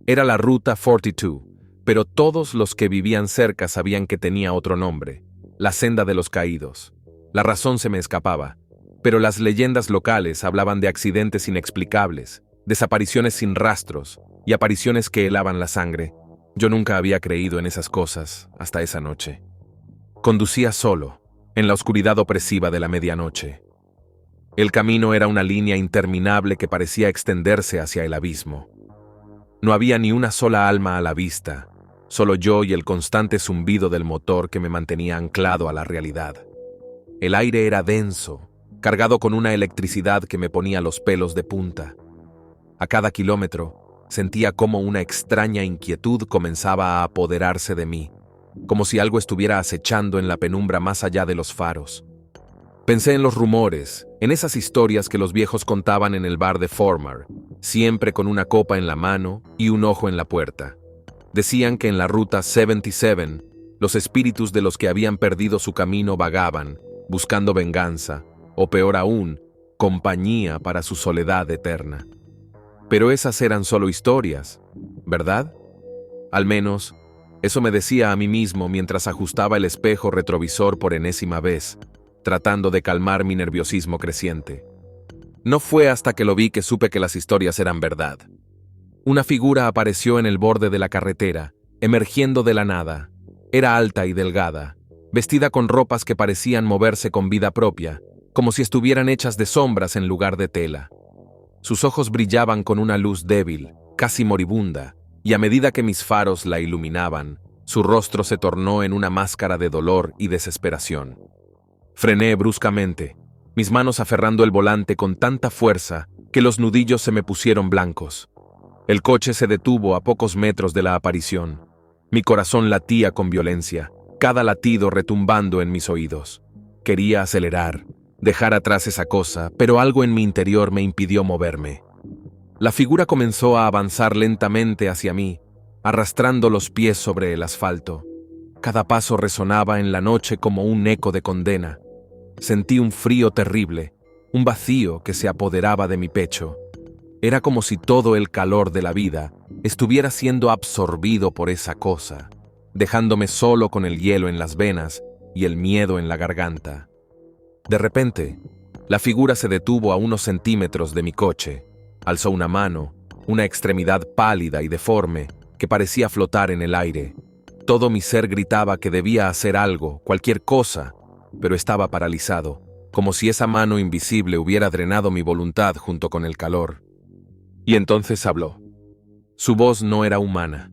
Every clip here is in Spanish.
Era la Ruta 42, pero todos los que vivían cerca sabían que tenía otro nombre, la Senda de los Caídos. La razón se me escapaba, pero las leyendas locales hablaban de accidentes inexplicables, desapariciones sin rastros y apariciones que helaban la sangre. Yo nunca había creído en esas cosas hasta esa noche. Conducía solo, en la oscuridad opresiva de la medianoche. El camino era una línea interminable que parecía extenderse hacia el abismo. No había ni una sola alma a la vista, solo yo y el constante zumbido del motor que me mantenía anclado a la realidad. El aire era denso, cargado con una electricidad que me ponía los pelos de punta. A cada kilómetro, sentía cómo una extraña inquietud comenzaba a apoderarse de mí, como si algo estuviera acechando en la penumbra más allá de los faros. Pensé en los rumores, en esas historias que los viejos contaban en el bar de Formar, siempre con una copa en la mano y un ojo en la puerta. Decían que en la Ruta 77, los espíritus de los que habían perdido su camino vagaban, buscando venganza, o peor aún, compañía para su soledad eterna. Pero esas eran solo historias, ¿verdad? Al menos, eso me decía a mí mismo mientras ajustaba el espejo retrovisor por enésima vez, tratando de calmar mi nerviosismo creciente. No fue hasta que lo vi que supe que las historias eran verdad. Una figura apareció en el borde de la carretera, emergiendo de la nada. Era alta y delgada, vestida con ropas que parecían moverse con vida propia, como si estuvieran hechas de sombras en lugar de tela. Sus ojos brillaban con una luz débil, casi moribunda, y a medida que mis faros la iluminaban, su rostro se tornó en una máscara de dolor y desesperación. Frené bruscamente, mis manos aferrando el volante con tanta fuerza que los nudillos se me pusieron blancos. El coche se detuvo a pocos metros de la aparición. Mi corazón latía con violencia, cada latido retumbando en mis oídos. Quería acelerar, dejar atrás esa cosa, pero algo en mi interior me impidió moverme. La figura comenzó a avanzar lentamente hacia mí, arrastrando los pies sobre el asfalto. Cada paso resonaba en la noche como un eco de condena. Sentí un frío terrible, un vacío que se apoderaba de mi pecho. Era como si todo el calor de la vida estuviera siendo absorbido por esa cosa, dejándome solo con el hielo en las venas y el miedo en la garganta. De repente, la figura se detuvo a unos centímetros de mi coche, alzó una mano, una extremidad pálida y deforme que parecía flotar en el aire. Todo mi ser gritaba que debía hacer algo, cualquier cosa, pero estaba paralizado, como si esa mano invisible hubiera drenado mi voluntad junto con el calor. Y entonces habló. Su voz no era humana,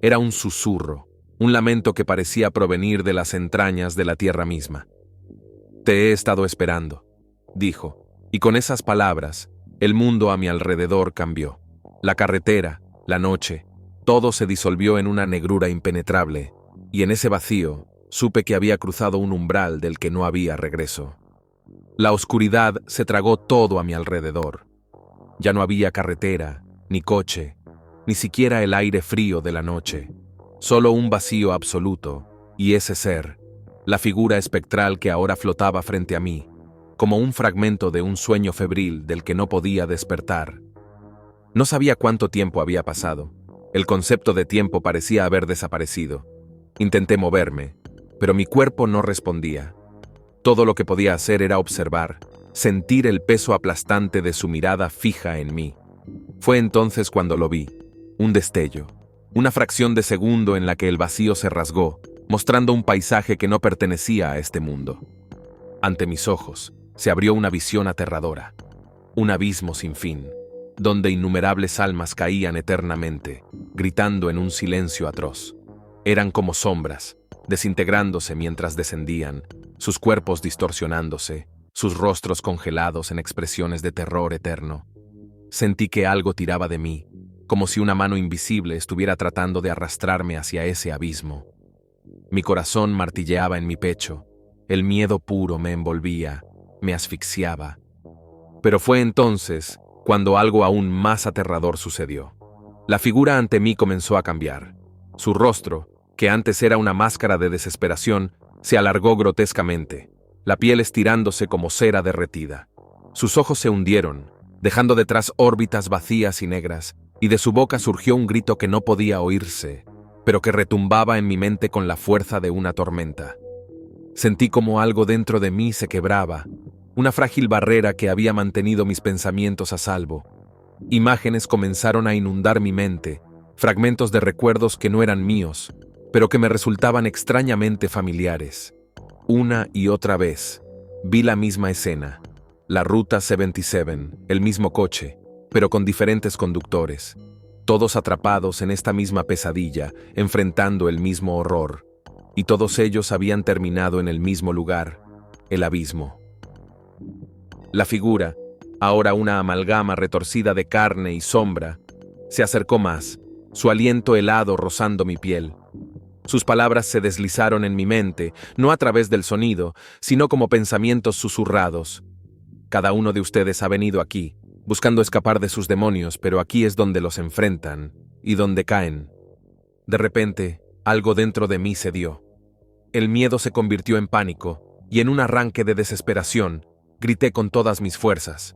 era un susurro, un lamento que parecía provenir de las entrañas de la tierra misma. «Te he estado esperando», dijo, y con esas palabras, el mundo a mi alrededor cambió. La carretera, la noche, todo se disolvió en una negrura impenetrable, y en ese vacío, supe que había cruzado un umbral del que no había regreso. La oscuridad se tragó todo a mi alrededor. Ya no había carretera, ni coche, ni siquiera el aire frío de la noche. Solo un vacío absoluto, y ese ser, la figura espectral que ahora flotaba frente a mí, como un fragmento de un sueño febril del que no podía despertar. No sabía cuánto tiempo había pasado. El concepto de tiempo parecía haber desaparecido. Intenté moverme, pero mi cuerpo no respondía. Todo lo que podía hacer era observar, sentir el peso aplastante de su mirada fija en mí. Fue entonces cuando lo vi, un destello, una fracción de segundo en la que el vacío se rasgó, mostrando un paisaje que no pertenecía a este mundo. Ante mis ojos se abrió una visión aterradora, un abismo sin fin, donde innumerables almas caían eternamente, gritando en un silencio atroz. Eran como sombras, desintegrándose mientras descendían, sus cuerpos distorsionándose, sus rostros congelados en expresiones de terror eterno. Sentí que algo tiraba de mí, como si una mano invisible estuviera tratando de arrastrarme hacia ese abismo. Mi corazón martilleaba en mi pecho, el miedo puro me envolvía, me asfixiaba. Pero fue entonces cuando algo aún más aterrador sucedió. La figura ante mí comenzó a cambiar. Su rostro, que antes era una máscara de desesperación, se alargó grotescamente, la piel estirándose como cera derretida. Sus ojos se hundieron, dejando detrás órbitas vacías y negras, y de su boca surgió un grito que no podía oírse, pero que retumbaba en mi mente con la fuerza de una tormenta. Sentí como algo dentro de mí se quebraba, una frágil barrera que había mantenido mis pensamientos a salvo. Imágenes comenzaron a inundar mi mente, fragmentos de recuerdos que no eran míos, pero que me resultaban extrañamente familiares. Una y otra vez, vi la misma escena, la Ruta 77, el mismo coche, pero con diferentes conductores, todos atrapados en esta misma pesadilla, enfrentando el mismo horror, y todos ellos habían terminado en el mismo lugar, el abismo. La figura, ahora una amalgama retorcida de carne y sombra, se acercó más, su aliento helado rozando mi piel. Sus palabras se deslizaron en mi mente, no a través del sonido, sino como pensamientos susurrados. Cada uno de ustedes ha venido aquí, buscando escapar de sus demonios, pero aquí es donde los enfrentan y donde caen. De repente, algo dentro de mí cedió. El miedo se convirtió en pánico, y en un arranque de desesperación, grité con todas mis fuerzas.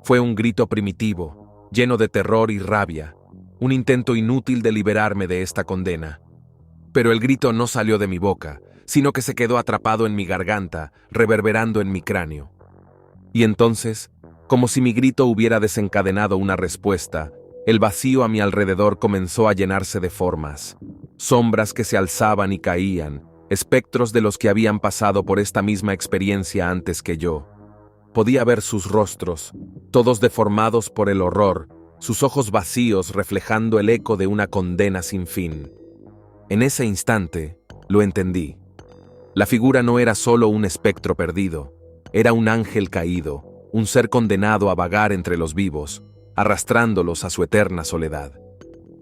Fue un grito primitivo, lleno de terror y rabia, un intento inútil de liberarme de esta condena. Pero el grito no salió de mi boca, sino que se quedó atrapado en mi garganta, reverberando en mi cráneo. Y entonces, como si mi grito hubiera desencadenado una respuesta, el vacío a mi alrededor comenzó a llenarse de formas, sombras que se alzaban y caían, espectros de los que habían pasado por esta misma experiencia antes que yo. Podía ver sus rostros, todos deformados por el horror, sus ojos vacíos reflejando el eco de una condena sin fin. En ese instante, lo entendí. La figura no era solo un espectro perdido, era un ángel caído, un ser condenado a vagar entre los vivos, arrastrándolos a su eterna soledad.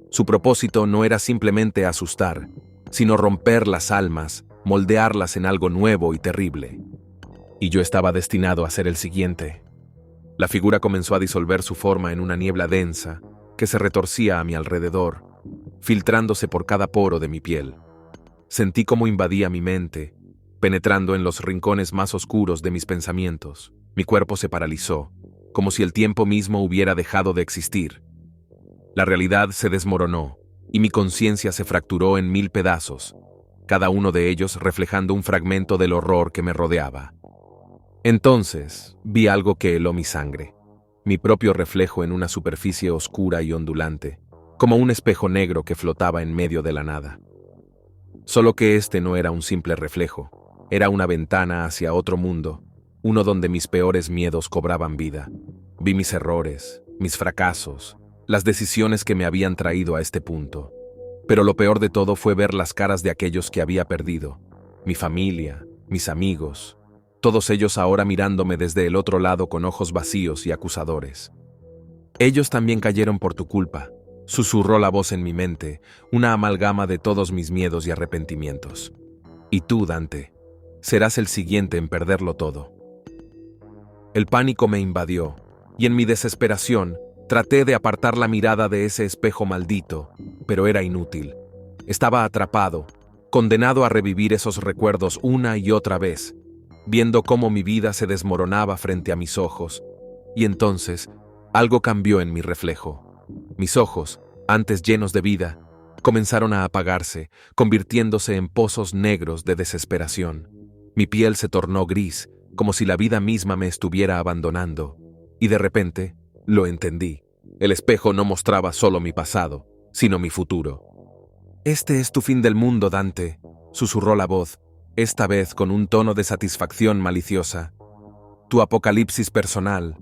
Su propósito no era simplemente asustar, sino romper las almas, moldearlas en algo nuevo y terrible. Y yo estaba destinado a ser el siguiente. La figura comenzó a disolver su forma en una niebla densa que se retorcía a mi alrededor, filtrándose por cada poro de mi piel. Sentí cómo invadía mi mente, penetrando en los rincones más oscuros de mis pensamientos. Mi cuerpo se paralizó, como si el tiempo mismo hubiera dejado de existir. La realidad se desmoronó, y mi conciencia se fracturó en 1000 pedazos, cada uno de ellos reflejando un fragmento del horror que me rodeaba. Entonces, vi algo que heló mi sangre, mi propio reflejo en una superficie oscura y ondulante, como un espejo negro que flotaba en medio de la nada. Solo que este no era un simple reflejo, era una ventana hacia otro mundo, uno donde mis peores miedos cobraban vida. Vi mis errores, mis fracasos, las decisiones que me habían traído a este punto. Pero lo peor de todo fue ver las caras de aquellos que había perdido, mi familia, mis amigos, todos ellos ahora mirándome desde el otro lado con ojos vacíos y acusadores. Ellos también cayeron por tu culpa, susurró la voz en mi mente, una amalgama de todos mis miedos y arrepentimientos. Y tú, Dante, serás el siguiente en perderlo todo. El pánico me invadió, y en mi desesperación, traté de apartar la mirada de ese espejo maldito, pero era inútil. Estaba atrapado, condenado a revivir esos recuerdos una y otra vez, viendo cómo mi vida se desmoronaba frente a mis ojos, y entonces algo cambió en mi reflejo. Mis ojos, antes llenos de vida, comenzaron a apagarse, convirtiéndose en pozos negros de desesperación. Mi piel se tornó gris, como si la vida misma me estuviera abandonando, y de repente lo entendí. El espejo no mostraba solo mi pasado, sino mi futuro. «Este es tu fin del mundo, Dante», susurró la voz, esta vez con un tono de satisfacción maliciosa. «Tu apocalipsis personal,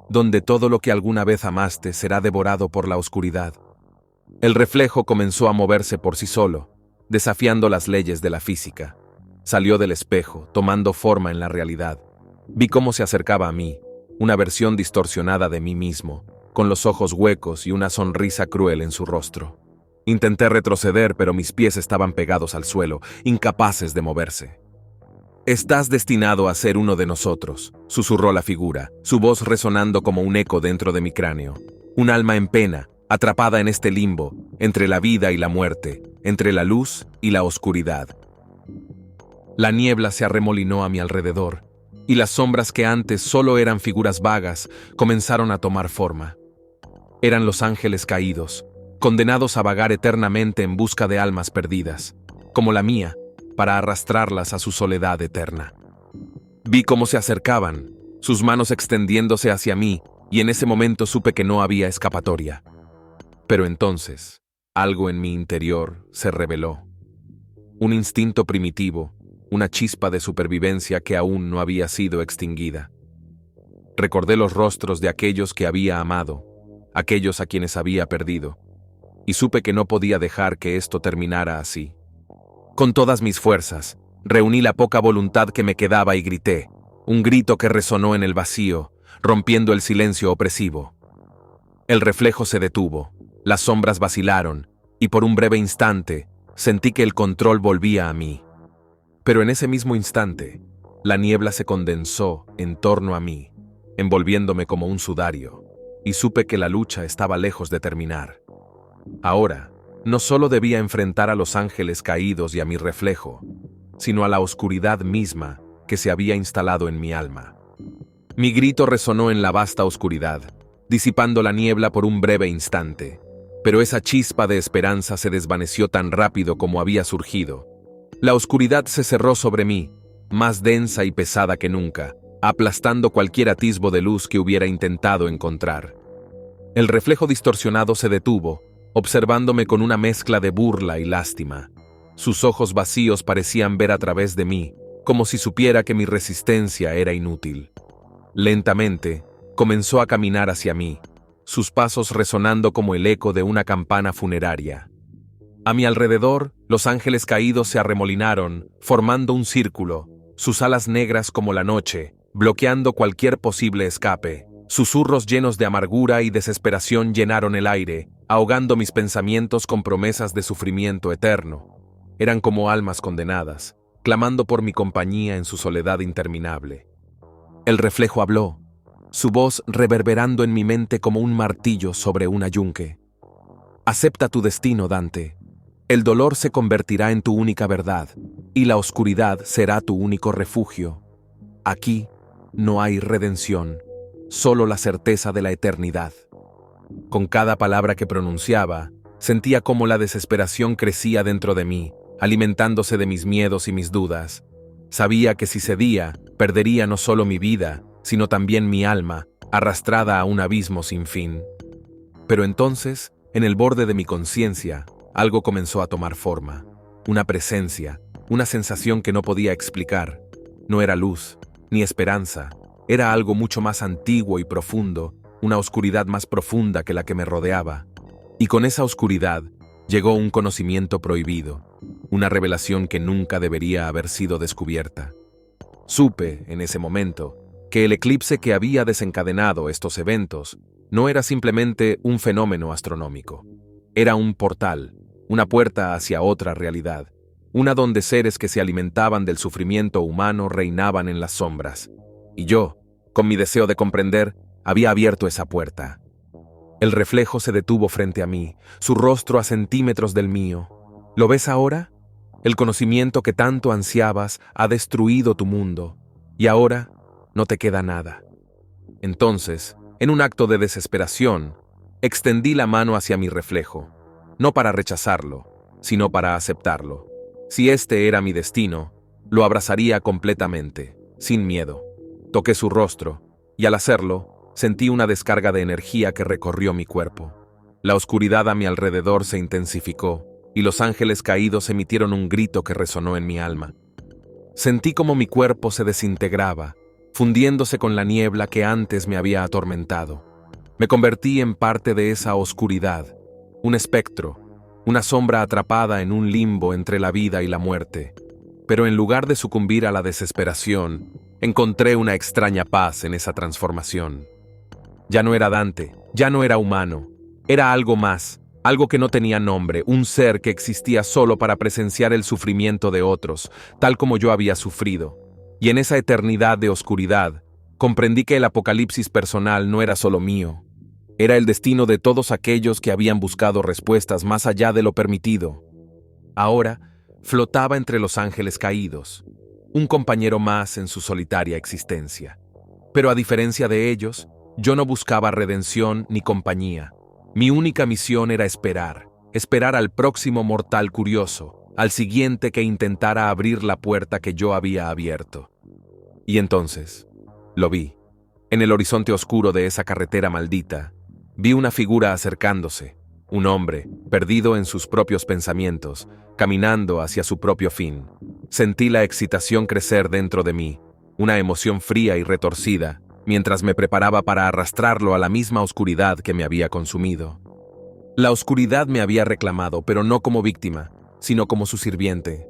donde todo lo que alguna vez amaste será devorado por la oscuridad». El reflejo comenzó a moverse por sí solo, desafiando las leyes de la física. Salió del espejo, tomando forma en la realidad. Vi cómo se acercaba a mí, una versión distorsionada de mí mismo, con los ojos huecos y una sonrisa cruel en su rostro. Intenté retroceder, pero mis pies estaban pegados al suelo, incapaces de moverse. «Estás destinado a ser uno de nosotros», susurró la figura, su voz resonando como un eco dentro de mi cráneo. Un alma en pena, atrapada en este limbo, entre la vida y la muerte, entre la luz y la oscuridad. La niebla se arremolinó a mi alrededor, y las sombras que antes solo eran figuras vagas comenzaron a tomar forma. Eran los ángeles caídos, condenados a vagar eternamente en busca de almas perdidas, como la mía, para arrastrarlas a su soledad eterna. Vi cómo se acercaban, sus manos extendiéndose hacia mí, y en ese momento supe que no había escapatoria. Pero entonces, algo en mi interior se reveló. Un instinto primitivo, una chispa de supervivencia que aún no había sido extinguida. Recordé los rostros de aquellos que había amado, aquellos a quienes había perdido, y supe que no podía dejar que esto terminara así. Con todas mis fuerzas, reuní la poca voluntad que me quedaba y grité, un grito que resonó en el vacío, rompiendo el silencio opresivo. El reflejo se detuvo, las sombras vacilaron, y por un breve instante, sentí que el control volvía a mí. Pero en ese mismo instante, la niebla se condensó en torno a mí, envolviéndome como un sudario, y supe que la lucha estaba lejos de terminar. Ahora, no solo debía enfrentar a los ángeles caídos y a mi reflejo, sino a la oscuridad misma que se había instalado en mi alma. Mi grito resonó en la vasta oscuridad, disipando la niebla por un breve instante, pero esa chispa de esperanza se desvaneció tan rápido como había surgido. La oscuridad se cerró sobre mí, más densa y pesada que nunca, aplastando cualquier atisbo de luz que hubiera intentado encontrar. El reflejo distorsionado se detuvo, observándome con una mezcla de burla y lástima. Sus ojos vacíos parecían ver a través de mí, como si supiera que mi resistencia era inútil. Lentamente, comenzó a caminar hacia mí, sus pasos resonando como el eco de una campana funeraria. A mi alrededor, los ángeles caídos se arremolinaron, formando un círculo, sus alas negras como la noche, bloqueando cualquier posible escape. Susurros llenos de amargura y desesperación llenaron el aire, ahogando mis pensamientos con promesas de sufrimiento eterno. Eran como almas condenadas, clamando por mi compañía en su soledad interminable. El reflejo habló, su voz reverberando en mi mente como un martillo sobre un ayunque. Acepta tu destino, Dante. El dolor se convertirá en tu única verdad, y la oscuridad será tu único refugio. Aquí no hay redención, solo la certeza de la eternidad. Con cada palabra que pronunciaba, sentía cómo la desesperación crecía dentro de mí, alimentándose de mis miedos y mis dudas. Sabía que si cedía, perdería no solo mi vida, sino también mi alma, arrastrada a un abismo sin fin. Pero entonces, en el borde de mi conciencia, algo comenzó a tomar forma. Una presencia, una sensación que no podía explicar. No era luz, ni esperanza. Era algo mucho más antiguo y profundo, una oscuridad más profunda que la que me rodeaba. Y con esa oscuridad llegó un conocimiento prohibido, una revelación que nunca debería haber sido descubierta. Supe, en ese momento, que el eclipse que había desencadenado estos eventos no era simplemente un fenómeno astronómico. Era un portal, una puerta hacia otra realidad, una donde seres que se alimentaban del sufrimiento humano reinaban en las sombras. Y yo, con mi deseo de comprender, había abierto esa puerta. El reflejo se detuvo frente a mí, su rostro a centímetros del mío. ¿Lo ves ahora? El conocimiento que tanto ansiabas ha destruido tu mundo, y ahora no te queda nada. Entonces, en un acto de desesperación, extendí la mano hacia mi reflejo, no para rechazarlo, sino para aceptarlo. Si este era mi destino, lo abrazaría completamente, sin miedo. Toqué su rostro, y al hacerlo, sentí una descarga de energía que recorrió mi cuerpo. La oscuridad a mi alrededor se intensificó, y los ángeles caídos emitieron un grito que resonó en mi alma. Sentí como mi cuerpo se desintegraba, fundiéndose con la niebla que antes me había atormentado. Me convertí en parte de esa oscuridad, un espectro, una sombra atrapada en un limbo entre la vida y la muerte. Pero en lugar de sucumbir a la desesperación, encontré una extraña paz en esa transformación. Ya no era Dante, ya no era humano, era algo más, algo que no tenía nombre, un ser que existía solo para presenciar el sufrimiento de otros, tal como yo había sufrido. Y en esa eternidad de oscuridad, comprendí que el apocalipsis personal no era solo mío, era el destino de todos aquellos que habían buscado respuestas más allá de lo permitido. Ahora, flotaba entre los ángeles caídos, un compañero más en su solitaria existencia. Pero a diferencia de ellos, yo no buscaba redención ni compañía. Mi única misión era esperar al próximo mortal curioso, al siguiente que intentara abrir la puerta que yo había abierto. Y entonces, lo vi. En el horizonte oscuro de esa carretera maldita, vi una figura acercándose, un hombre, perdido en sus propios pensamientos, caminando hacia su propio fin. Sentí la excitación crecer dentro de mí, una emoción fría y retorcida, mientras me preparaba para arrastrarlo a la misma oscuridad que me había consumido. La oscuridad me había reclamado, pero no como víctima, sino como su sirviente.